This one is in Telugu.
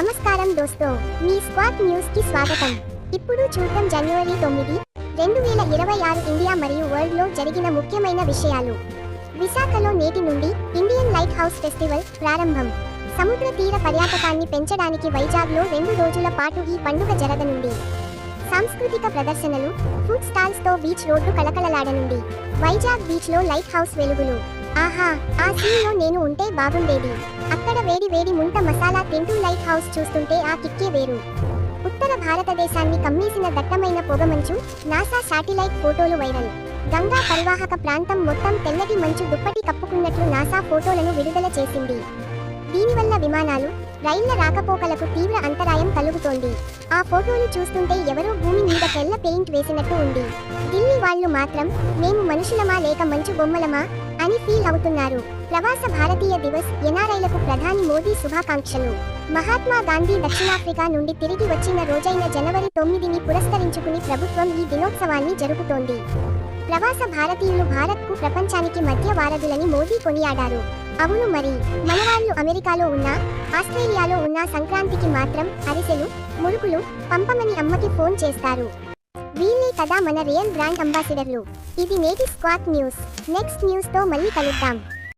నమస్కారం దోస్తో, మీ స్క్వాట్ న్యూస్ కి స్వాగతం. ఇప్పుడు చూద్దాం జనవరి 9, 2026 ఇండియా మరియు వరల్డ్ లో జరిగిన ముఖ్యమైన విషయాలు. విశాఖలో నేటి నుండి ఇండియన్ లైట్ హౌస్ ఫెస్టివల్ ప్రారంభం. సముద్ర తీర పర్యాటకాన్ని పెంచడానికి వైజాగ్లో 2 రోజుల పాటు ఈ పండుగ జరగనుంది. సాంస్కృతిక ప్రదర్శనలు, ఫుడ్ స్టాల్స్ తో బీచ్ రోడ్డు కళకళలాడనుంది. వైజాగ్ బీచ్ లో లైట్ హౌస్ వెలుగులు. ఆహా, ఆ సీన్ లో నేను ఉంటే బాగుండేది. అక్కడ వేడి వేడి ముంత మసాలా తింటూ లైట్ హౌస్ చూస్తుంటే ఆ కిక్కే వేరు. ఉత్తర భారతదేశాన్ని కమ్మేసిన దట్టమైన పొగమంచు, నాసా శాటిలైట్ ఫోటోలు వైరల్. గంగా పరివాహక ప్రాంతం మొత్తం తెల్లటి మంచు దుప్పటి కప్పుకున్నట్లు నాసా ఫోటోలను విడుదల చేసింది. దీనివల్ల విమానాలు, రైళ్ల రాకపోకలకు తీవ్ర అంతరాయం కలుగుతోంది. ఆ ఫోటోలు చూస్తుంటే ఎవరో భూమి మీద తెల్ల పెయింట్ వేసినట్టు ఉంది. ఢిల్లీ వాళ్ళు మాత్రం మేము మనుషులమా లేక మంచు బొమ్మలమా అని ఫీల్ అవుతున్నారు. ప్రవాస భారతీయ దివస్ ఎన్ఆర్ఐలకు ప్రధాని మోదీ శుభాకాంక్షలు. మహాత్మా గాంధీ దక్షిణాఫ్రికా నుండి తిరిగి వచ్చిన రోజైన జనవరి 9ని పురస్కరించుకుని ప్రభుత్వం ఈ దినోత్సవాన్ని జరుపుతోంది. ప్రవాస భారతీయులు భారత్కు ప్రపంచానికి మధ్య వారధులని మోదీ కొనియాడారు. అవును మరి, మనవాళ్లు అమెరికాలో ఉన్నా, ఆస్ట్రేలియాలో ఉన్నా సంక్రాంతికి మాత్రం అరిసెలు, మురుకులు పంపమని అమ్మకి ఫోన్ చేస్తారు. వీళ్ళే కదా మన రియల్ బ్రాండ్ అంబాసిడర్లు. ఇది నేటి స్క్వాట్ న్యూస్. నెక్స్ట్ న్యూస్ తో మళ్ళీ కలుద్దాం.